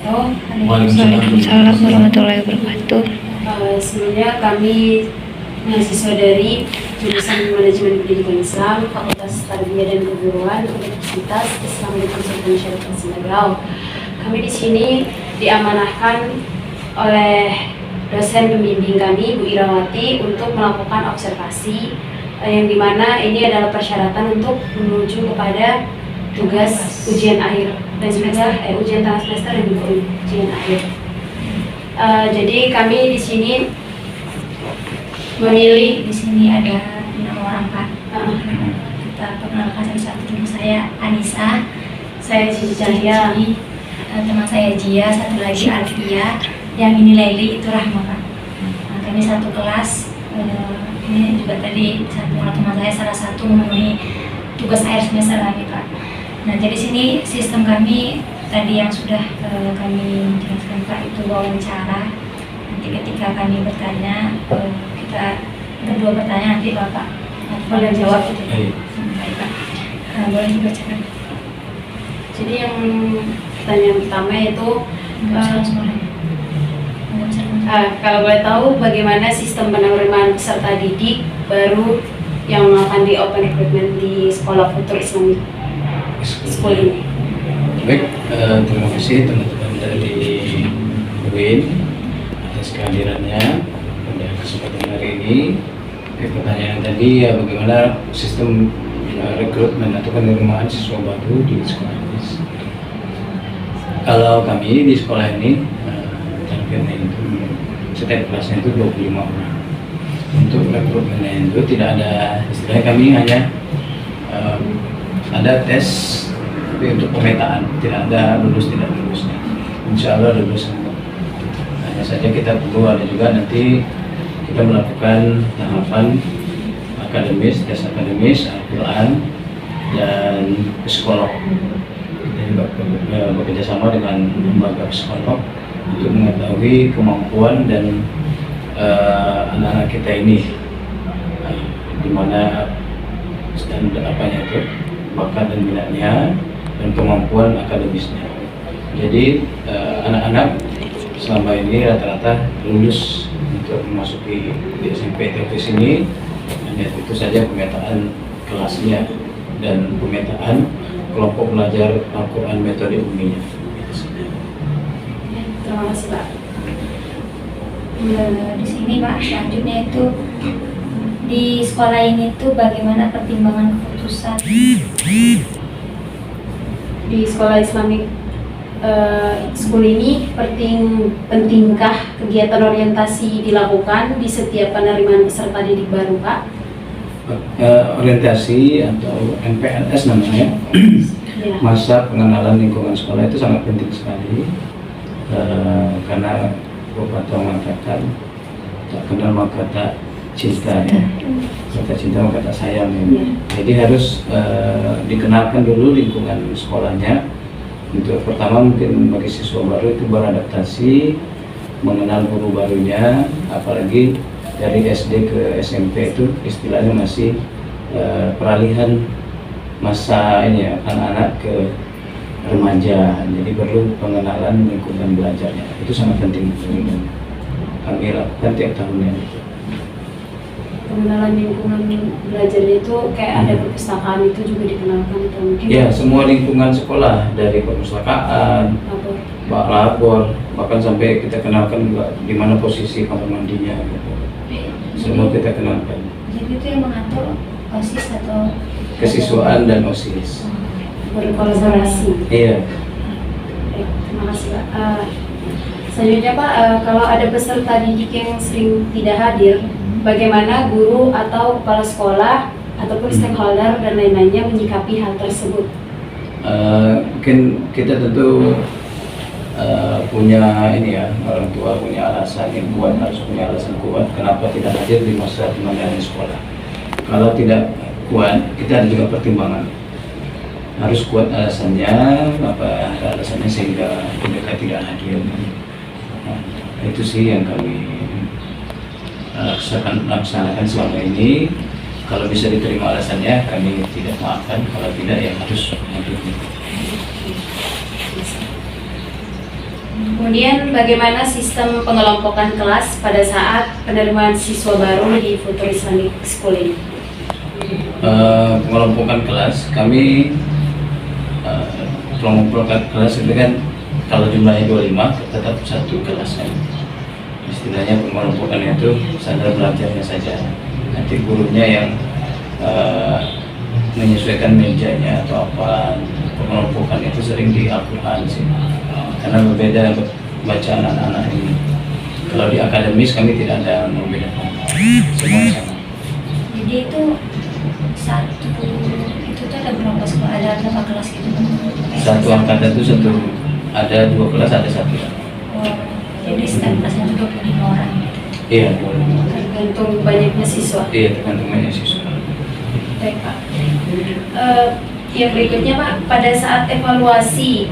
Waalaikumsalam warahmatullahi wabarakatuh. Sebelumnya kami mahasiswa dari jurusan Manajemen Pendidikan Islam, Fakultas Tarbiyah dan Keguruan, Universitas Islam dan Konsultan Syariah Semarang. Kami di sini diamanahkan oleh dosen pembimbing kami, Bu Irawati, untuk melakukan observasi yang dimana ini adalah persyaratan untuk menuju kepada tugas ujian akhir dan juga ujian tengah semester dan juga ujian akhir. Jadi kami di sini memilih. Di sini ada 6 orang Pak. Kita perkenalkan satu-satu. Saya Anissa, Saya Cici Cahya, teman saya Jia, satu lagi Alfia, yang ini Laili, itu Rahma Pak. Nah, kami satu kelas. Ini juga tadi satu teman saya salah satu memenuhi tugas akhir semester lagi Pak. Nah, jadi sini sistem kami tadi yang sudah kami jelaskan Pak, itu wawancara. Nanti ketika kami bertanya, kita kedua pertanyaan nanti Bapak boleh jawab gitu. Baik Pak. Boleh dibacakan. Jadi yang pertanyaan pertama itu kalau boleh tahu bagaimana sistem penerimaan peserta didik baru yang akan di open recruitment di Sekolah Futur Islamic School ini. Baik, terima kasih teman-teman dari UIN atas kehadirannya pada kesempatan hari ini. Pertanyaan tadi ya, bagaimana sistem rekrutmen atau penerimaan siswa baru di sekolah ini. Kalau kami di sekolah ini targetnya itu setiap kelasnya itu 25 orang. Untuk rekrutmennya itu tidak ada, istilahnya kami hanya ada tes tapi untuk pemetaan, tidak ada lulus tidak lulusnya. Insya Allah lulus. Hanya saja kita perlu ada juga nanti kita melakukan tahapan akademis, tes akademis, Al-Quran dan psikolog. Jadi bekerja sama dengan lembaga psikolog untuk mengetahui kemampuan dan anak-anak kita ini di mana standar apanya itu, bakat dan minatnya dan kemampuan akademisnya. Jadi anak-anak selama ini rata-rata lulus untuk memasuki di SMP TVS ini. Hanya itu saja pemetaan kelasnya dan pemetaan kelompok belajar Al-Quran metode uminya. Terima kasih Pak. Di sini Pak, selanjutnya itu di sekolah ini tuh bagaimana pertimbangan keputusan Di Sekolah Islamic School ini pentingkah kegiatan orientasi dilakukan di setiap penerimaan peserta didik baru Pak? Orientasi atau MPLS namanya, Ya. masa pengenalan lingkungan sekolah itu sangat penting sekali, karena pepatah mengatakan tak kenal maka tak cinta, ya. Tak cinta maka tak sayang, ya. Jadi harus dikenalkan dulu lingkungan sekolahnya. Untuk pertama mungkin bagi siswa baru itu beradaptasi, mengenal guru barunya, apalagi dari SD ke SMP itu istilahnya masih peralihan masa ini ya, anak-anak ke remaja. Jadi perlu pengenalan lingkungan belajarnya, itu sangat penting. Kami lakukan tiap tahunnya. Pengenalan lingkungan belajarnya itu kayak ada perpustakaan itu juga dikenalkan atau mungkin? Ya, semua lingkungan sekolah dari perpustakaan, labor, bahkan sampai kita kenalkan juga di mana posisi kamar mandinya, gitu. Semua kita kenalkan. Jadi itu yang mengatur OSIS atau Kesiswaan dan OSIS. Berkolaborasi. Iya. Baik, terima kasih Pak. Selanjutnya Pak, kalau ada peserta didik yang sering tidak hadir, bagaimana guru atau kepala sekolah ataupun stakeholder dan lain-lainnya menyikapi hal tersebut? Mungkin kita tentu punya ini ya, orang tua punya alasan yang kuat, harus punya alasan kuat kenapa tidak hadir di masa pengajaran sekolah. Kalau tidak kuat, kita ada juga pertimbangan. Harus kuat alasannya, apa alasannya sehingga mereka tidak hadir. Nah, itu sih yang kami laksanakan selama ini. Kalau bisa diterima alasannya, kami tidak maafkan. Kalau tidak, ya harus hadir. Kemudian bagaimana sistem pengelompokan kelas pada saat penerimaan siswa baru di Futur Islamic School ini? Pengelompokan kelas, kami pengelompokan kelas itu kan kalau jumlahnya 25 tetap satu kelas kan. Istilahnya pengelompokan itu standar belajarnya saja. Nanti gurunya yang menyesuaikan mejanya atau apa. Pengelompokan itu sering di Al-Quran sih, karena berbeda bacaan anak-anak ini. Kalau di akademis kami tidak ada membedakan, semua sama. Jadi itu tuh ada berapa sekolah, ada berapa kelas gitu? Satu angkatan itu ada 2 kelas, ada 1. Oh, jadi setiap kelasnya itu 25 orang gitu. Iya, boleh. Tergantung banyaknya siswa. Iya, tergantung banyak siswa. Baik Pak. Yang berikutnya Pak, pada saat evaluasi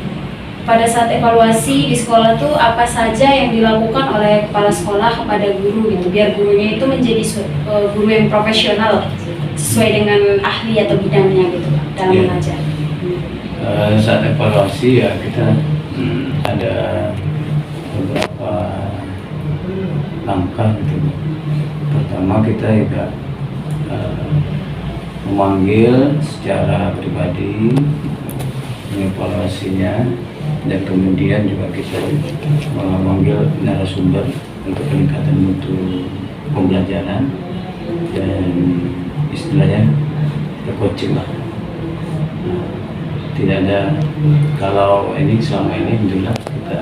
di sekolah tuh apa saja yang dilakukan oleh kepala sekolah kepada guru gitu, biar gurunya itu menjadi guru yang profesional sesuai dengan ahli atau bidangnya gitu Pak, dalam Iya. mengajar. Saat evaluasi ya kita ada beberapa langkah gitu. Pertama kita juga memanggil secara pribadi, mengevaluasinya, dan kemudian juga kita memanggil narasumber untuk peningkatan mutu pembelajaran dan istilahnya kita coaching lah. Tidak ada, kalau ini selama ini alhamdulillah kita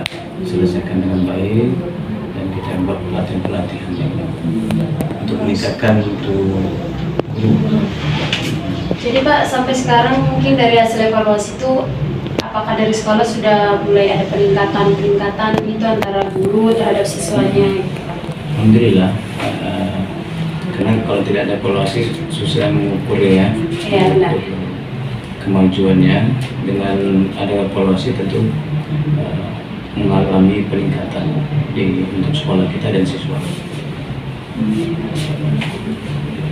selesaikan dengan baik dan kita buat pelatihan-pelatihan yang untuk meningkatkan mutu guru. Jadi Pak, sampai sekarang mungkin dari hasil evaluasi itu apakah dari sekolah sudah mulai ada peningkatan itu antara guru terhadap siswanya? Alhamdulillah, karena kalau tidak ada evaluasi susah mengukur ya. Iya benar. Kemajuannya. Dengan ada evaluasi tentu mengalami peningkatan untuk sekolah kita dan siswa.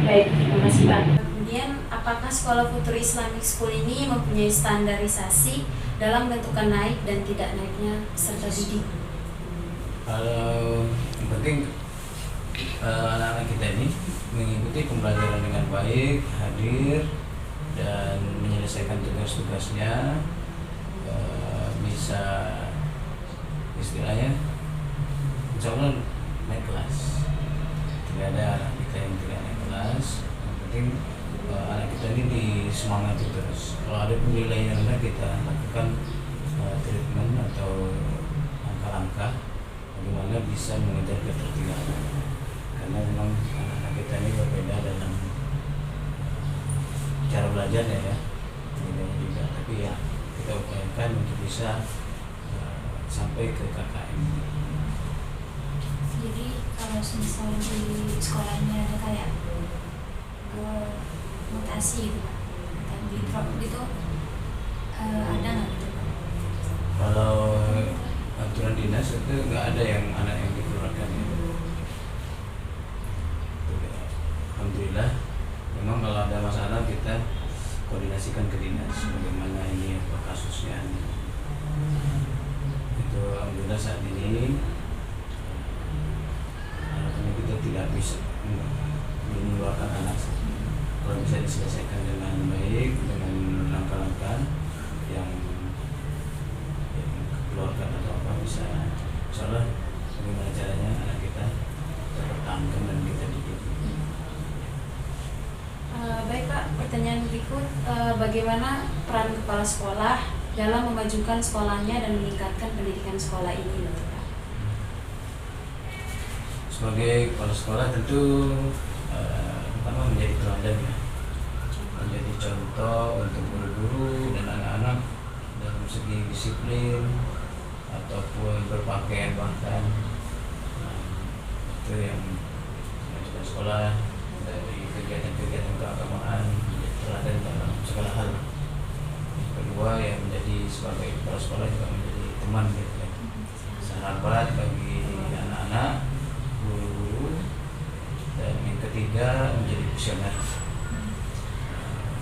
Baik, terima kasih Pak. Kemudian, apakah Sekolah Futur Islamic School ini mempunyai standarisasi dalam menentukan naik dan tidak naiknya peserta didik? Kalau yang penting anak-anak kita ini mengikuti pembelajaran dengan baik, hadir dan menyelesaikan tugas-tugasnya, bisa istilahnya insya Allah naik kelas. Tidak ada anak kita yang tidak naik kelas. Yang penting anak kita ini disemangati terus. Kalau ada penilaian yang rendah, kita lakukan treatment atau langkah-langkah bagaimana bisa mengejar ketertinggalan. Karena memang anak-anak kita ini berbeda dalam cara belajarnya ya, bedanya juga. Tapi ya kita upayakan untuk bisa sampai ke KKM. Jadi kalau misalnya di sekolahnya ada kayak mutasi gitu Pak, atau di drop gitu, ada nggak gitu Pak? Kalau aturan dinas itu nggak ada yang anak yang dikeluarkan ya. Alhamdulillah, memang kalau ada masalah kita koordinasikan ke dinas bagaimana ini apa kasusnya. Itu alhamdulillah saat ini harapannya kita tidak bisa mengeluarkan anak. Kalau bisa diselesaikan dengan baik dengan langkah-langkah yang keluarkan atau apa, bisa insyaallah bagaimana caranya anak kita terpertahankan dan kita didik. Baik Pak, pertanyaan berikut, bagaimana peran kepala sekolah dalam memajukan sekolahnya dan meningkatkan pendidikan sekolah ini menurut Pak? Sebagai kepala sekolah tentu pertama menjadi teladan ya, menjadi contoh untuk guru-guru dan anak-anak dalam segi disiplin ataupun berpakaian bahkan. Itu yang memajukan sekolah dari kegiatan-kegiatan keagamaan, menjadi teladan dalam segala hal. Yang kedua yang menjadi sebagai kepala sekolah juga menjadi teman gitu ya, sahabat bagi anak-anak, guru-guru. Dan yang ketiga menjadi visioner.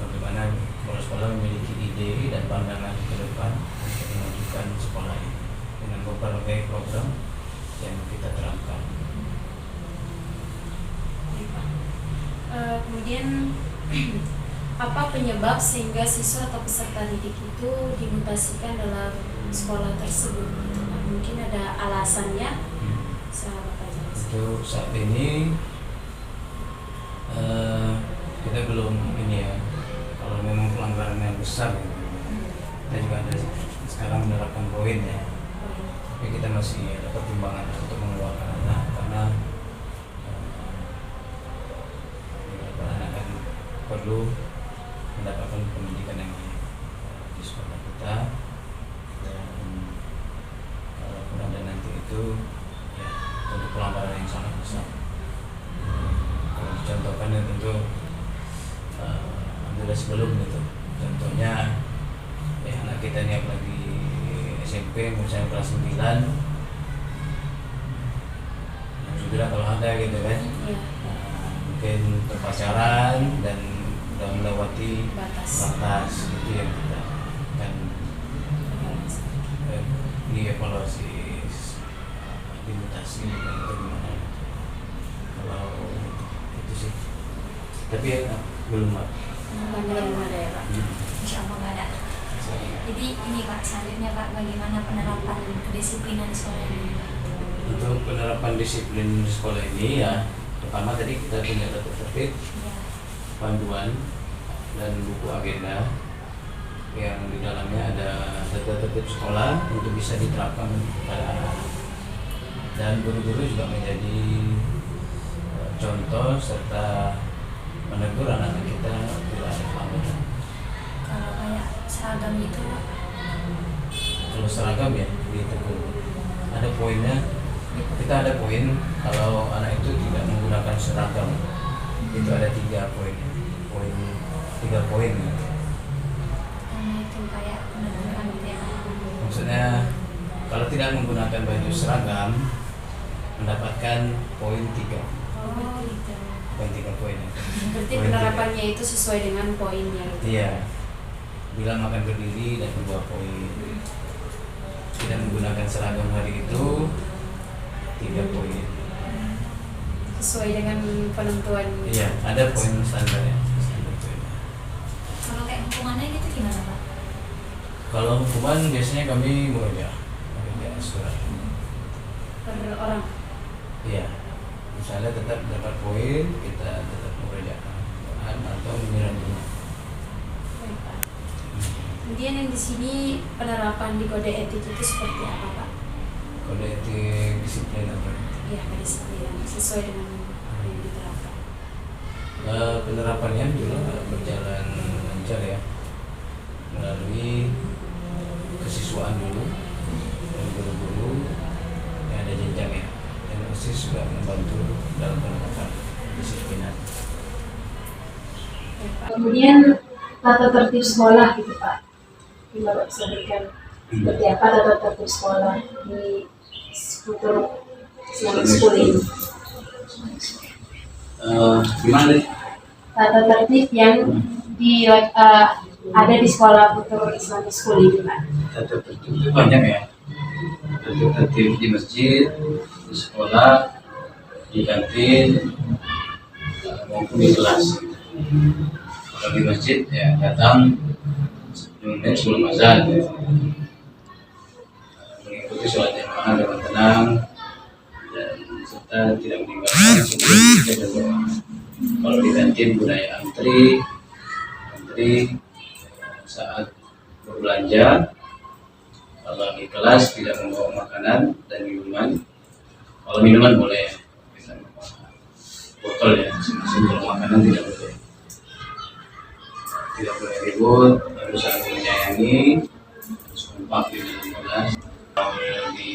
Bagaimana kepala sekolah memiliki ide dan pandangan ke depan untuk memajukan sekolah ini dengan berbagai program yang kita terapkan. Kemudian apa penyebab sehingga siswa atau peserta didik itu dimutasikan dalam sekolah tersebut? Mungkin ada alasannya, sahabat aja. Untuk saat ini kita belum ini ya, kalau memang pelanggaran yang besar kita juga ada sekarang menerapkan poin ya, tapi kita masih ada pertimbangan untuk mengeluarkan anak karena anak kan perlu mendapatkan pendidikan yang baik di sekolah kita, dan kalaupun ada nanti itu ya untuk pelanggaran yang sangat besar. Kalau dicontohkan ya tentu adalah sebelum itu, contohnya ya anak kita ini apalagi SMP misalnya kelas 9 sudah kalau ada gitu kan, mungkin berpacaran dan sudah melewati batas itu yang kita akan dievaluasi, dimutasi atau gimana. Kalau itu sih, tapi ya belum ada. Belum ada ya Pak. Insya Allah nggak ada. Jadi ini Pak, selanjutnya Pak, bagaimana penerapan kedisiplinan di sekolah ini? Untuk penerapan disiplin di sekolah ini ya, pertama tadi kita punya tata tertib, panduan dan buku agenda yang di dalamnya ada tata tertib sekolah untuk bisa diterapkan pada anak-anak, dan guru-guru juga menjadi contoh serta menegur anak-anak kita bila ada pelanggaran. Kalau kayak seragam itu Pak, Kalau seragam ya ditegur, ada poinnya. Kita ada poin kalau anak itu tidak menggunakan seragam, itu ada 3 poin, 3 poin. karena itu kayak peneguran gitu ya Pak. Maksudnya kalau tidak menggunakan baju seragam mendapatkan poin 3. Oh gitu. Poin 3 poin. Berarti Poin penerapannya itu sesuai dengan poinnya gitu. Iya. Bila makan berdiri dan 2 poin. Tidak menggunakan seragam hari itu 3 poin. Sesuai dengan penentuan. Iya, ada poin standarnya. Kalau kayak hukumannya gitu gimana Pak? Kalau hukuman biasanya kami bekerja surat. Per orang. Iya, misalnya tetap dapat poin, kita tetap mengerjakan atau menyerang rumah. Baik, Pak. Kemudian yang di sini penerapan di kode etik itu seperti apa Pak? Kode etik disiplin apa? Ya, kedisiplinan sesuai dengan apa yang diterapkan. Penerapannya juga berjalan lancar ya, melalui kesiswaan dulu dan guru-guru yang ada jenjangnya, dan OSIS juga membantu dalam penerapan disiplinan. Baik, Pak. Kemudian tata tertib sekolah gitu Pak, gimana bisa berikan seperti apa tata tertib sekolah di Futur Islamic School ini? Gimana nih? Tata tertib yang ada di sekolah Futur Islamic School ini Pak. Tata tertib itu banyak ya. Tata tertib di masjid, di sekolah, di kantin, maupun di kelas. Kalau di masjid ya datang 10 menit sebelum azan, mengikuti sholat jamaah dengan tenang dan serta tidak meninggalkan sebelum kita berdoa. Kalau di kantin budaya antri saat berbelanja. Kalau di kelas tidak membawa makanan dan minuman. Kalau minuman boleh, bisa membawa botol ya, masing-masing. Kalau makanan tidak boleh. Tidak boleh ribut, harus saling menyayangi, harus kompak di dalam kelas. Kalau di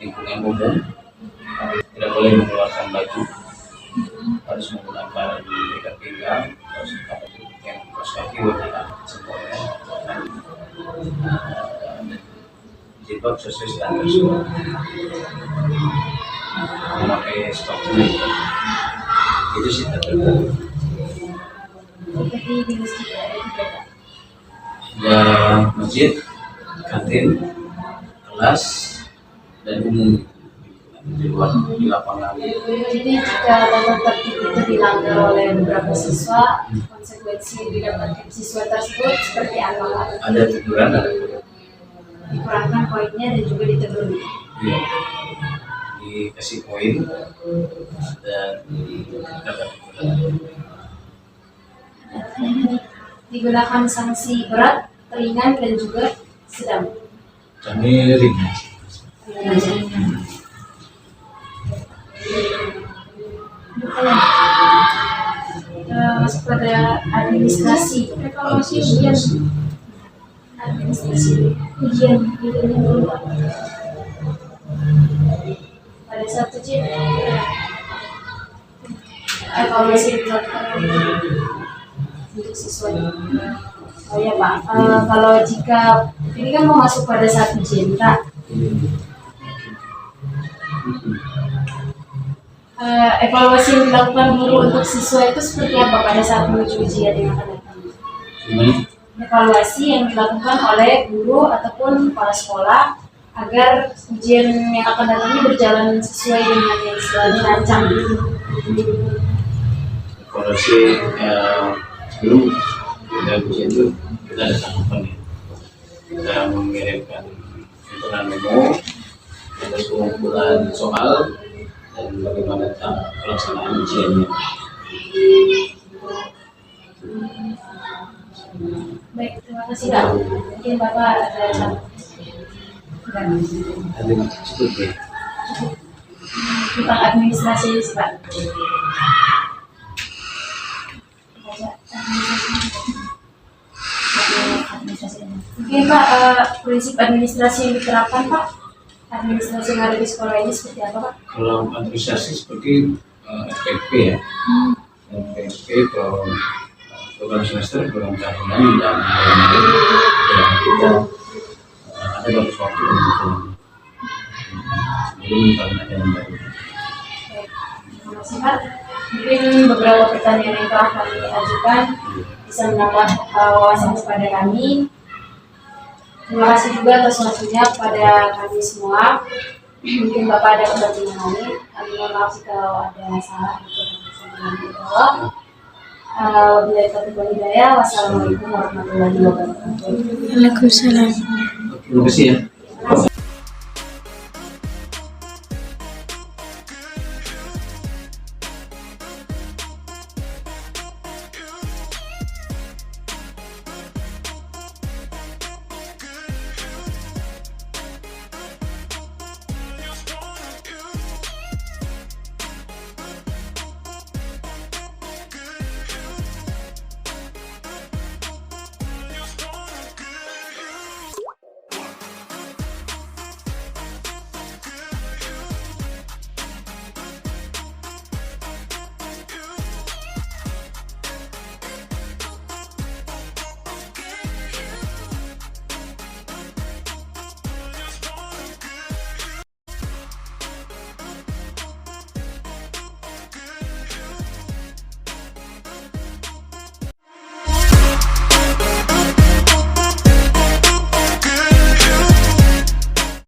lingkungan umum tidak boleh mengeluarkan baju, harus menggunakan ikat pinggang, harus pakai yang kaos kaki wanita semuanya. Jilbab sesuai standar sekolah, memakai sepatu itu sih tertentu. Seperti di masjid ada juga Pak. Ya masjid, kantin, kelas, dan umum di luar di lapangan. Jadi jika tata tertib itu dilanggar oleh beberapa siswa, konsekuensi yang didapatkan siswa tersebut seperti apa Pak? Ada teguran, Dikurangkan poinnya dan juga ditegur. ya, dikasih poin dan dapat teguran. Digunakan sanksi berat, ringan dan juga sedang. Kami ringan. Masuk pada administrasi, evaluasi ujian, administrasi ujian dulu Pak. Pada saat ujian evaluasi dilakukan untuk siswa. Oh ya Pak, kalau jika ini kan mau masuk pada saat ujian Pak, evaluasi yang dilakukan guru untuk siswa itu seperti apa pada saat menuju ujian yang akan datang? Evaluasi yang dilakukan oleh guru ataupun kepala sekolah agar ujian yang akan datang ini berjalan sesuai dengan yang sudah dirancang. Evaluasi sebelum kita ujian itu kita ada tahapan ya. Kita mengirimkan hitungan memo, ada pengumpulan soal dan bagaimana pelaksanaan ujiannya. Baik, terima kasih Pak. Mungkin Bapak ada Ada cukup ya. tentang administrasi sih Pak. Mungkin Pak, prinsip administrasi yang diterapkan Pak, administrasi yang ada di sekolah ini seperti apa Pak? Kalau administrasi seperti FPP ya, FPP program semester, program tahunan dan lain-lain. Ya, kita ada batas waktu untuk sebelum tahun ada yang baru. Terima kasih Pak. Mungkin beberapa pertanyaan yang telah kami ajukan bisa menambah wawasan kepada kami. Terima kasih juga atas waktunya kepada kami semua. Mungkin Bapak ada kepentingan lain. Kami mohon maaf jika ada salah untuk Allah. Wabillahi taufiq wal hidayah. Wassalamualaikum warahmatullahi wabarakatuh. Waalaikumsalam. Terima kasih ya.